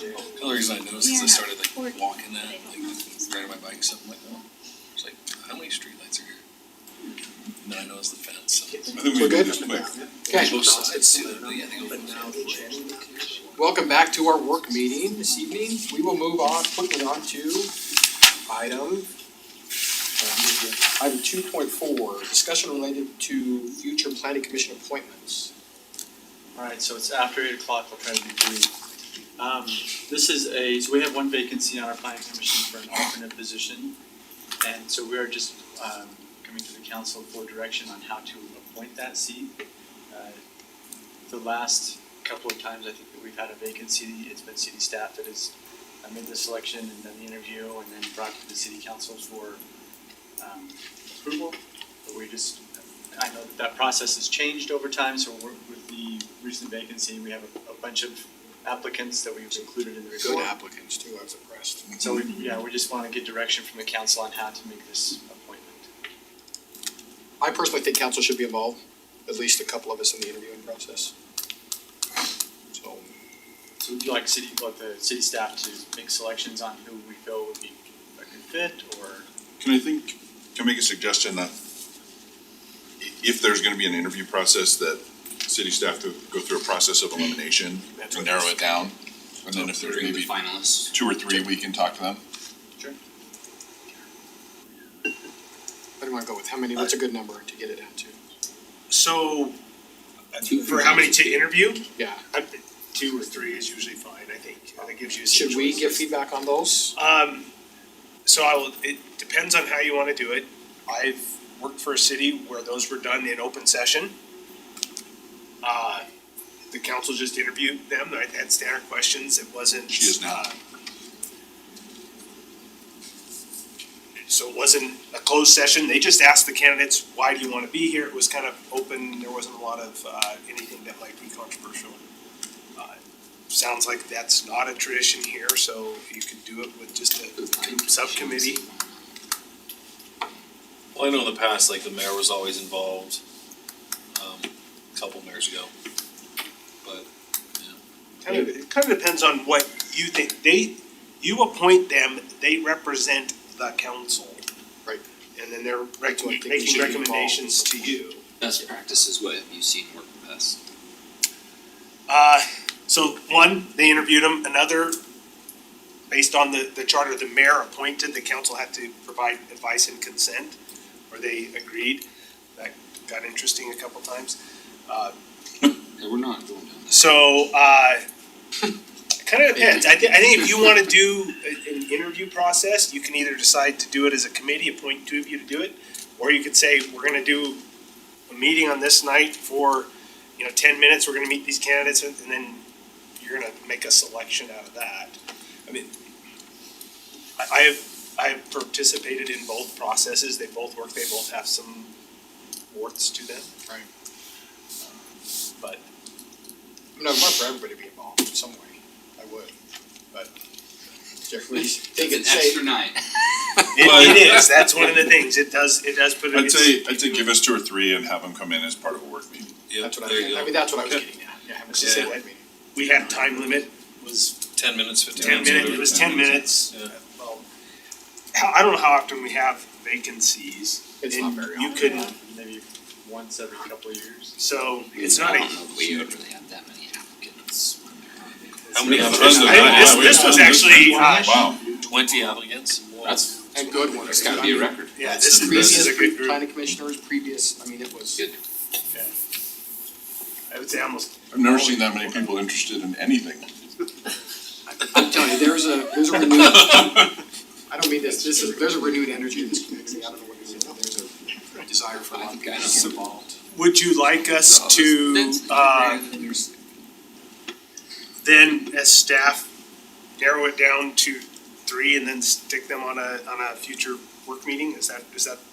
day. The only reason I noticed is I started like walking that, like riding my bike, something like that. It's like, how many streetlights are here? And then I noticed the fence. So. I think we did this quick. Okay, Both sides too. Yeah, they go But now the channel. welcome back to our work meeting this evening. We will move on quickly on to item 2.4, discussion related to future planning commission appointments. Alright, so it's after 8 o'clock, I'll try to be brief. So we have one vacancy on our planning commission for an alternate position. And so we are just, coming to the council for direction on how to appoint that seat. The last couple of times I think that we've had a vacancy, it's been city staff that has made the selection and done the interview and then brought to the city council for approval. But I know that process has changed over time, so with the recent vacancy, we have a bunch of applicants that we've included in the report. Good applicants too, I was impressed. So we just wanna get direction from the council on how to make this appointment. I personally think council should be involved, at least a couple of us in the interviewing process. So would you like the city staff to make selections on who we feel would be a good fit, or? Can I make a suggestion that if there's gonna be an interview process, that city staff to go through a process of elimination to narrow it down? And then if there's Bring the maybe finalists. 2 or 3, we can talk to them. Sure. What do you wanna go with? How many, what's a good number to get it down to? So, for how many to interview? Yeah, 2 or 3 is usually fine, I think. That gives you some should we give choices. feedback on those? It depends on how you wanna do it. I've worked for a city where those were done in open session. The council just interviewed them, I had standard questions, it wasn't. She is not. So it wasn't a closed session, they just asked the candidates, why do you wanna be here? It was kind of open, there wasn't a lot of, anything that might be controversial. Sounds like that's not a tradition here, so you could do it with just a subcommittee. Well, I know in the past, like the mayor was always involved, a couple mayors ago. But, It kind of depends on what you think, you appoint them, they represent the council. Right. And then they're So I think we making should be recommendations to involved. you. Best practice is what you've seen work best. So one, they interviewed them, another, based on the charter, the mayor appointed, the council had to provide advice and consent, or they agreed. That got interesting a couple times. Yeah, we're not going down this. So, kind of depends. I think if you wanna do an interview process, you can either decide to do it as a committee, appoint 2 of you to do it, or you could say, we're gonna do a meeting on this night for, 10 minutes, we're gonna meet these candidates, and then you're gonna make a selection out of that. I mean, I have participated in both processes, they both work, they both have some warts to them. Right. But I mean, I'd love for everybody to be involved in some way, I would, but Jeffrey, take It's it, an say, extra night. it is, that's one of the things, it does put it. I'd say give us 2 or 3 and have them come in as part of a work meeting. yeah, that's what there I you mean, go. I mean, that's what I was Okay. getting at, yeah, having a Yeah. city meeting. We had time limit, was 10 minutes, 15 10 minutes. minutes, it whatever. was 10 minutes. Yeah. Well, I don't know how often we have vacancies. It's and not very You often. couldn't, Maybe once every couple of years. so it's not I a don't know if we huge. really have that many applicants when they're on vacation. How many Tons of applicants? that. This was actually, Wow. 20 applicants? That's, And good ones. that's gotta be a record. yeah, That's this the is Previous a good group. planning commissioners, previous, I mean, it was. Good. I would say almost. I've never seen that many people interested in anything. I'm telling you, there's a renewed, I don't mean this is, there's a renewed energy in this community, I don't know what it is, there's a desire for a lot of people to get involved. Would you like us to, then as staff, narrow it down to 3 and then stick them on a future work meeting? Is that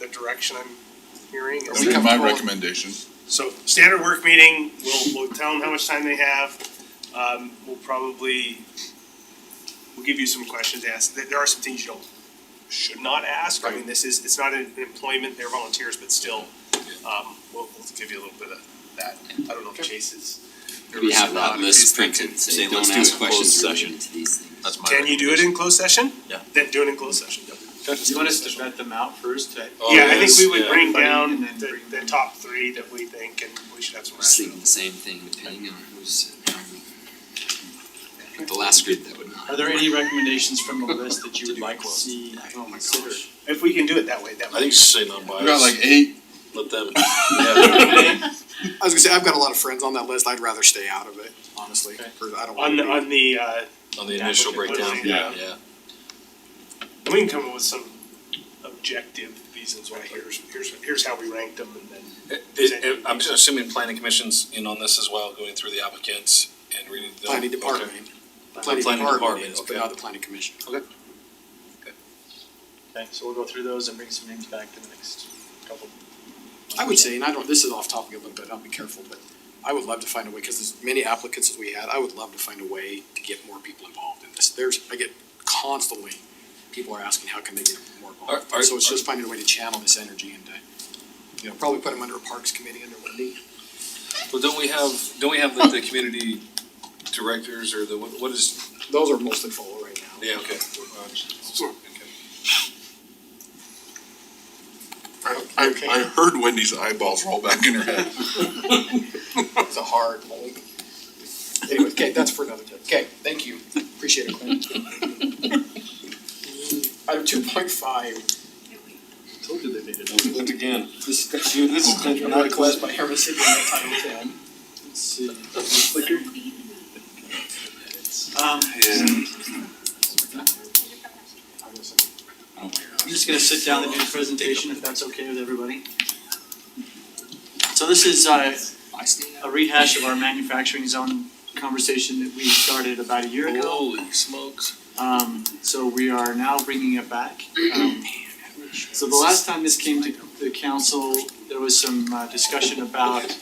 the direction I'm hearing? Are That we would be my comfortable? recommendation. So standard work meeting, we'll tell them how much time they have. We'll give you some questions to ask. There are some things you should not ask. I mean, it's not an employment, they're volunteers, but still, we'll give you a little bit of that. I don't know if Chase is We have that list printed, so Saying, don't let's do ask it in closed questions session. related to these things. That's my Can you do it in closed session? Yeah. Then do it in closed session. You want us to vet them out first? Oh, Yeah, I think yes, we would yeah. bring Everybody down and then the, bring the them. top three that we think, and we should have some I was thinking rationale. the same thing, depending on who's, the last group that would not. Are there any recommendations from the list that you would like to see Oh my considered? gosh. If we can do it that way, that I would think you should say non-biased. We got like 8. Let them. I was gonna say, I've got a lot of friends on that list, I'd rather stay out of it, honestly, Okay. 'cause I don't on wanna the, be. on the, On the initial breakdown, Yeah. yeah. and we can come up with some objective reasons why, here's how we ranked them, and then. I'm just assuming planning commission's in on this as well, going through the applicants and reading them. Planning department, planning Planning department department, is, but okay. not the planning commission. Okay, so we'll go through those and bring some names back in the next couple. I would say, and I don't, this is off topic a little bit, I'll be careful, but I would love to find a way, cause as many applicants as we had, I would love to find a way to get more people involved in this. I get constantly, people are asking, how can they get more involved? Are- So it's just finding a way to channel this energy into, probably put them under a parks committee under Wendy. Well, don't we have like the community directors or the, what is, Those are mostly full right now. yeah, okay. I heard Wendy's eyeballs roll back in her head. It's a hard hold. Anyway, okay, that's for another time. Okay, thank you. Appreciate it, Clint. Item 2.5, Told you they made it. Look again. discussion, this is a request by Herman City on Title 10. Let's see, clicker. I'm just gonna sit down and do the presentation if that's okay with everybody. So this is a rehash of our manufacturing zone conversation that we started about a year ago. Holy smokes. So we are now bringing it back. So the last time this came to the council, there was some discussion about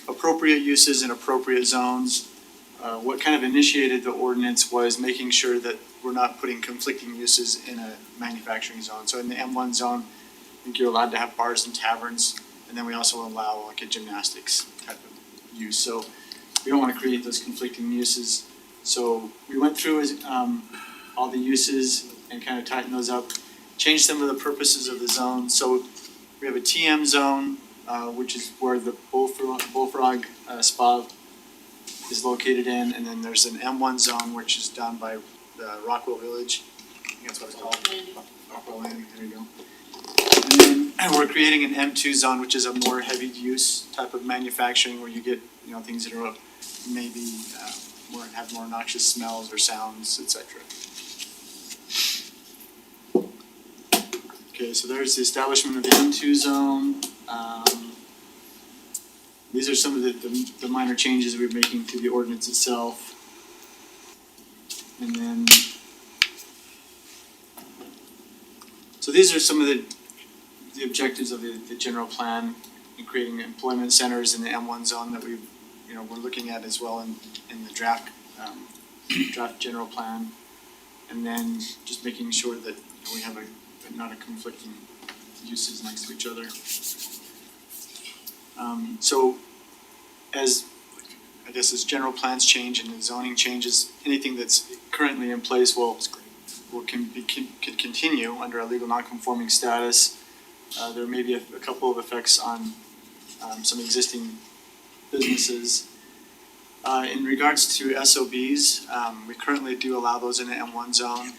appropriate uses and appropriate zones. What kind of initiated the ordinance was making sure that we're not putting conflicting uses in a manufacturing zone. So in the M1 zone, I think you're allowed to have bars and taverns, and then we also allow like a gymnastics type of use. So we don't want to create those conflicting uses. So we went through all the uses and kind of tightened those up, changed some of the purposes of the zone. So we have a TM zone, which is where the Bullfrog Spa is located in, and then there's an M1 zone, which is down by Rockwell Village. I think that's what it's called. Rockwell Landing, there you go. And then we're creating an M2 zone, which is a more heavy use type of manufacturing where you get, things that are maybe have more noxious smells or sounds, etc. Okay, so there's the establishment of the M2 zone. These are some of the minor changes we're making to the ordinance itself. And then, so these are some of the objectives of the general plan in creating employment centers in the M1 zone that we're looking at as well in the draft general plan. And then just making sure that we have not a conflicting uses next to each other. So as general plans change and the zoning changes, anything that's currently in place can continue under a legal non-conforming status. There may be a couple of effects on some existing businesses. In regards to SOBs, we currently do allow those in the M1 zone.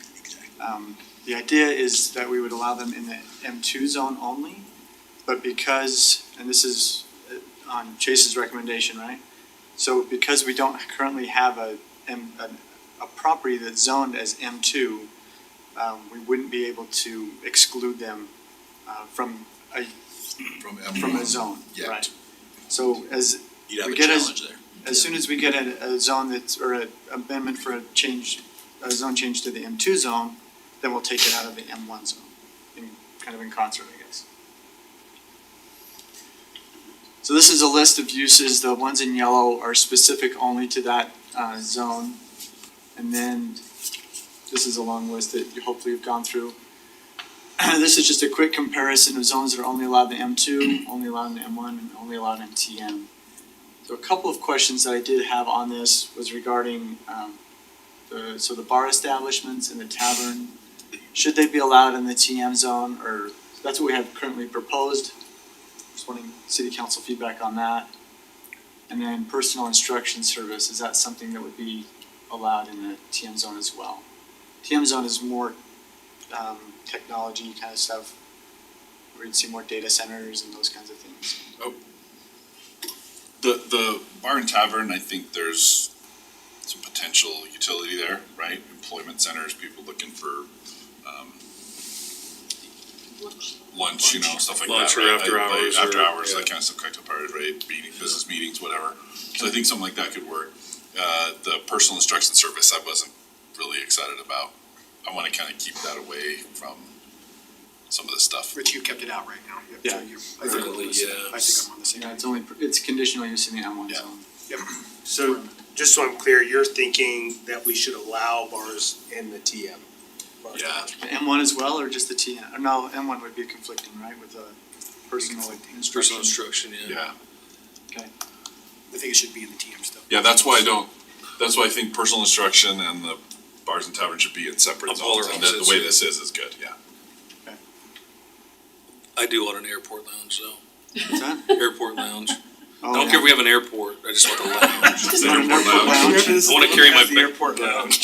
The idea is that we would allow them in the M2 zone only, but because, and this is on Chase's recommendation, right? So because we don't currently have a property that's zoned as M2, we wouldn't be able to exclude them from a zone, Yet. right? So as You'd have we a get challenge there. as soon as we get a zone or an amendment for a zone change to the M2 zone, then we'll take it out of the M1 zone, kind of in concert, I guess. So this is a list of uses. The ones in yellow are specific only to that zone. And then this is a long list that you hopefully have gone through. This is just a quick comparison of zones that are only allowed in M2, only allowed in M1, and only allowed in TM. a couple of questions that I did have on this was regarding, the bar establishments and the tavern. Should they be allowed in the TM zone, or that's what we have currently proposed? Just wanting city council feedback on that. And then personal instruction service, is that something that would be allowed in the TM zone as well? TM zone is more, technology kind of stuff, where you'd see more data centers and those kinds of things. The bar and tavern, I think there's some potential utility there, right? Employment centers, people looking for, lunch, you know, stuff like that, Lunch or right? after Like hours after or- hours, that yeah. kind of stuff, cocktail parties, right? Business meetings, whatever. So I think something like that could work. The personal instruction service, I wasn't really excited about. I wanna kind of keep that away from some of this stuff. Rich, you kept it out right now. Yeah. I think I'm on the same, I think I'm on the same. Yeah, it's conditional use in the M1 Yeah. zone. So, just so I'm clear, you're thinking that we should allow bars in the TM? bar Yeah. establishment. The M1 as well, or just the TN? Or no, M1 would be conflicting, right, with the personal instruction? Personal instruction, yeah. Yeah. I think it should be in the TM stuff. Yeah, that's why I think personal instruction and the bars and taverns should be in separate Of polar zones, and the opposites, way yeah. this is good, yeah. I do want an airport lounge though. What's that? Airport lounge. Oh, I don't care if we have an airport, I just want the lounge. Is that airport lounge? I wanna carry my The bag. airport lounge.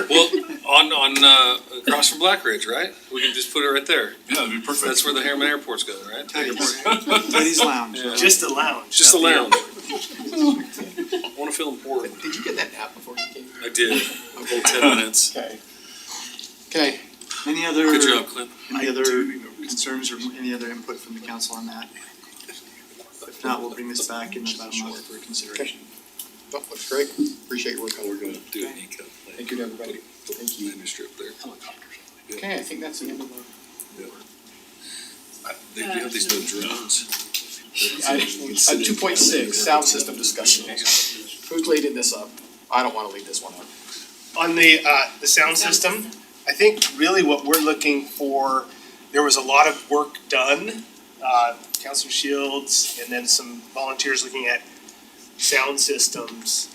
Well, across from Black Ridge, right? We can just put it right there. Yeah, that'd be perfect. That's where the Harriman Airport's going, right? Teddy's Lounge. Yeah. Just a lounge. Just a not the lounge. I wanna feel important. Did you get that nap before you came? I did. A whole 10 minutes. Okay, Any other? Good job, Clint. Any other concerns or any other input from the council on that? If not, we'll bring this back in about a month for consideration. well, looks great. Appreciate your work on We're it. gonna do an e-cup. Thank you to everybody. Thank you. Landing strip there. Okay, I think that's the end of They have these new drones. the. 2.6, sound system discussion. Who's leading this up? I don't wanna lead this one up. On the sound system, I think really what we're looking for, there was a lot of work done. Councilor Shields and then some volunteers looking at sound systems.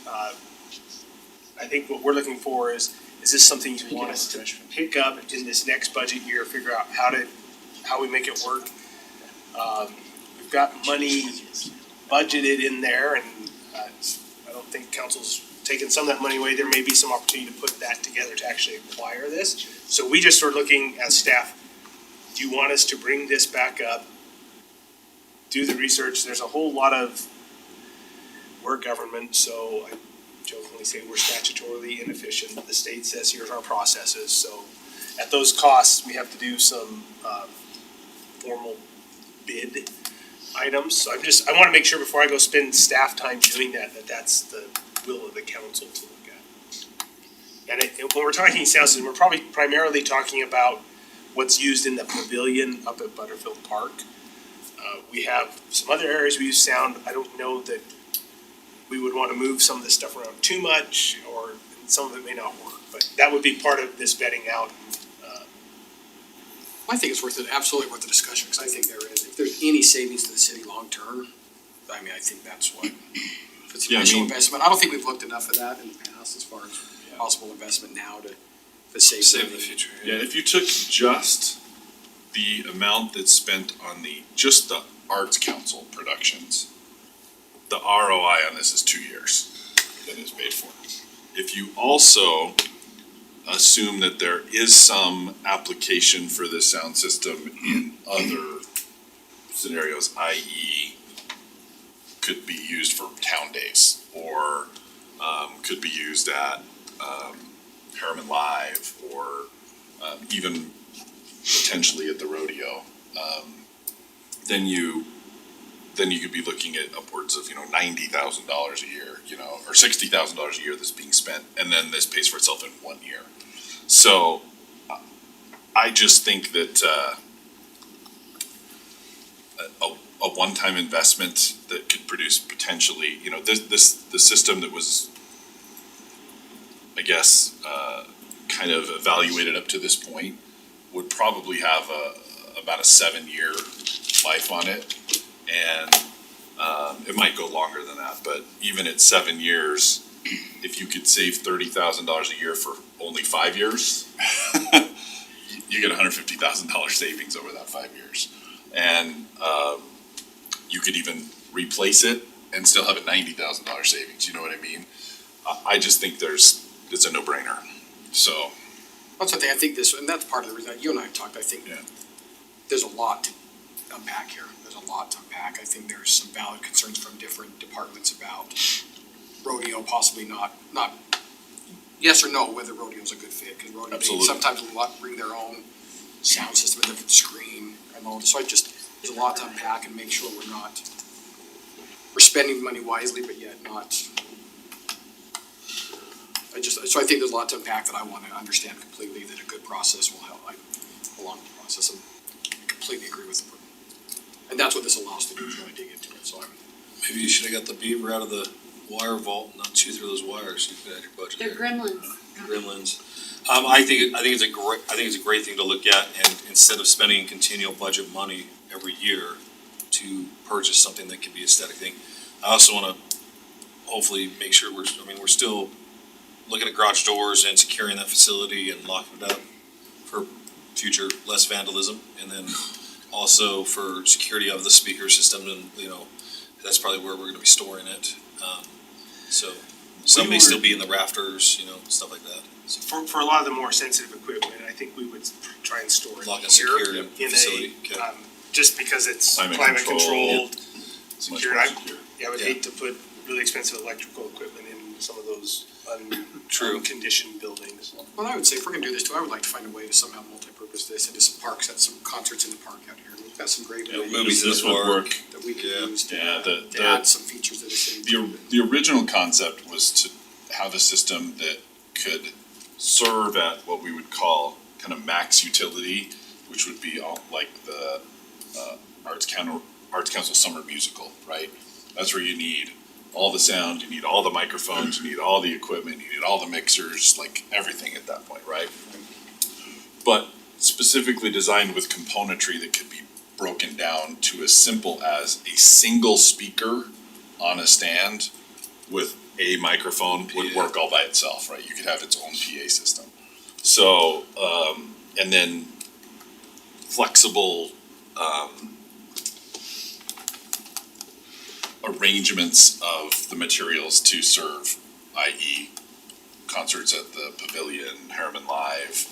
I think what we're looking for is this something you want us to pick up in this next budget year, figure out how we make it work? We've got money budgeted in there and I don't think council's taking some of that money away. There may be some opportunity to put that together to actually acquire this. So we just are looking as staff, do you want us to bring this back up? Do the research, there's a whole lot of, we're government, so I jokingly say we're statutorily inefficient. The state says here's our processes, so at those costs, we have to do some formal bid items. So I wanna make sure before I go spend staff time doing that, that's the will of the council to look at. And when we're talking sound system, we're probably primarily talking about what's used in the pavilion up at Butterfield Park. We have some other areas we use sound. I don't know that we would wanna move some of this stuff around too much, or some of it may not work, but that would be part of this vetting out. I think it's absolutely worth the discussion, because I think there is, if there's any savings to the city long-term, I mean, I think that's what, if it's Yeah, I initial mean- investment, I don't think we've looked enough at that in the past as far as possible investment now to save. Save the future. Yeah, if you took just the amount that's spent on just the Arts Council productions, the ROI on this is 2 years that is paid for. If you also assume that there is some application for this sound system in other scenarios, i.e. could be used for town days, or could be used at Harriman Live, or even potentially at the rodeo, then you could be looking at upwards of, $90,000 a year, or $60,000 a year that's being spent, and then this pays for itself in 1 year. So I just think that a one-time investment that could produce potentially, the system that was, I guess, kind of evaluated up to this point would probably have about a 7-year life on it. And It might go longer than that, but even at 7 years, if you could save $30,000 a year for only 5 years, you get $150,000 savings over that 5 years. And, you could even replace it and still have a $90,000 savings, you know what I mean? I just think it's a no-brainer, so. That's the thing, I think this, and that's part of the reason, you and I have talked, I think Yeah. there's a lot to unpack here, there's a lot to unpack. I think there's some valid concerns from different departments about rodeo possibly not, yes or no, whether rodeo's a good fit, cause rodeo, they Absolutely. sometimes will bring their own sound system, a different screen, and all, so there's a lot to unpack and make sure we're spending money wisely, but yet not. So I think there's a lot to unpack that I wanna understand completely, that a good process will help, along the process, and I completely agree with the. And that's what this allows to do, is really dig into it, so Maybe you should have got the beaver out of the wire vault and not chew through those wires, you could add your budget They're there. gremlins. Gremlins. I think it's a great thing to look at, and instead of spending continual budget money every year to purchase something that could be aesthetic thing. I also wanna hopefully make sure we're still looking at garage doors and securing that facility and locking it up for future less vandalism, and then also for security of the speaker system, and that's probably where we're gonna be storing it. So some may still be in the rafters, stuff like that. So for a lot of the more sensitive equipment, I think we would try and store it Lock and here secure in facility, okay. just because it's Climate climate controlled. controlled, Much secured. more I secure. would Yeah. hate to put really expensive electrical equipment in some of those True. unconditioned buildings. Well, I would say if we're gonna do this too, I would like to find a way to somehow multi-purpose this into some parks, at some concerts in the park out here. We've got some great Yeah, venues movies in This the would park. work. that we can Yeah. use to Yeah, to add some features that the city. The original concept was to have a system that could serve at what we would call kind of max utility, which would be all like the Arts Council Summer Musical, right? That's where you need all the sound, you need all the microphones, you need all the equipment, you need all the mixers, like everything at that point, right? But specifically designed with componentry that could be broken down to as simple as a single speaker on a stand with a microphone would Yeah. work all by itself, right? You could have its own PA system. So, and then flexible, arrangements of the materials to serve, i.e. concerts at the Pavilion, Harriman Live,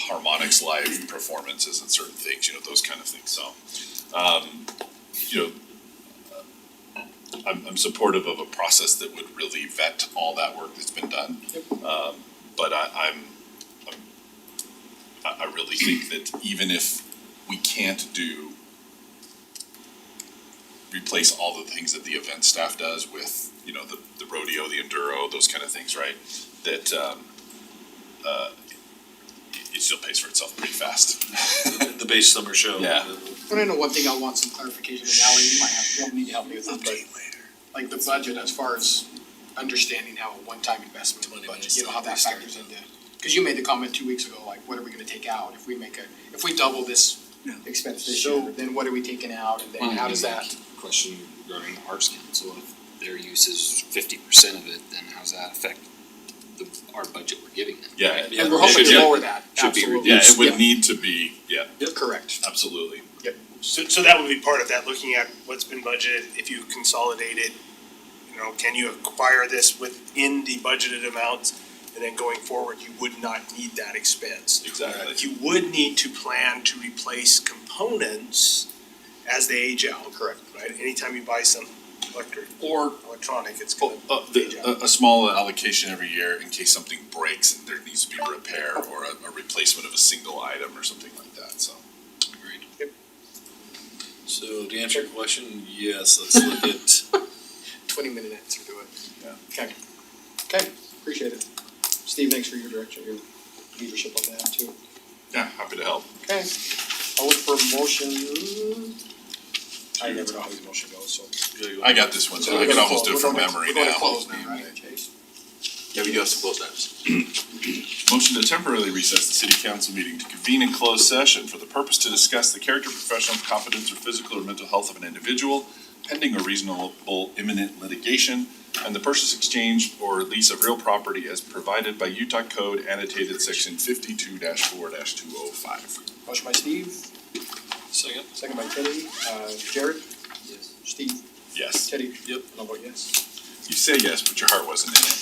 Harmonix Live performances and certain things, those kind of things, so. I'm supportive of a process that would really vet all that work that's been done. But I really think that even if we can't replace all the things that the event staff does with, the rodeo, the enduro, those kind of things, right? That, it still pays for itself pretty fast. The base summer show. Yeah. But I know one thing I want some clarification, and Ally, you'll need to help me with this, but like the budget as far as understanding how a one-time investment in the budget, how that factors into. Cause you made the comment 2 weeks ago, like, what are we gonna take out if we double this expense this year, then what are we taking out, and then how does that? Question regarding the Arts Council, if their use is 50% of it, then how's that affect our budget we're giving them? Yeah, right? And we're hoping to Yeah. lower that, Should be absolutely. yeah, it would Yeah. need to be, Correct. absolutely. So that would be part of that, looking at what's been budgeted, if you consolidate it, can you acquire this within the budgeted amounts? And then going forward, you would not need that expense. Exactly. You would need to plan to replace components as they age out. Correct. Right, anytime you buy some Or electronic, it's gonna Well, age out. a small allocation every year in case something breaks and there needs to be a repair or a replacement of a single item or something like that, so. Agreed. Yep. So to answer your question, yes, let's look at 20-minute answer to it. Yeah. Okay, appreciate it. Steve, thanks for your direction, your leadership on that too. Yeah, happy to help. Okay, I'll look for a motion. I never know how these motion goes, so. I got this one, so I we're can gonna almost do it close- from memory now. We're going to close now, right, Chase? Yeah, we do have some closed items. Motion to temporarily recess the city council meeting to convene in closed session for the purpose to discuss the character, professional competence, or physical or mental health of an individual, pending or reasonable imminent litigation, and the purchase, exchange, or lease of real property as provided by Utah Code annotated section 52-4-205. Motion by Steve, Second? second by Teddy, Jared, Yes. Steve, Yes. Teddy. Yep. And I'll vote yes. You say yes, but your heart wasn't in it.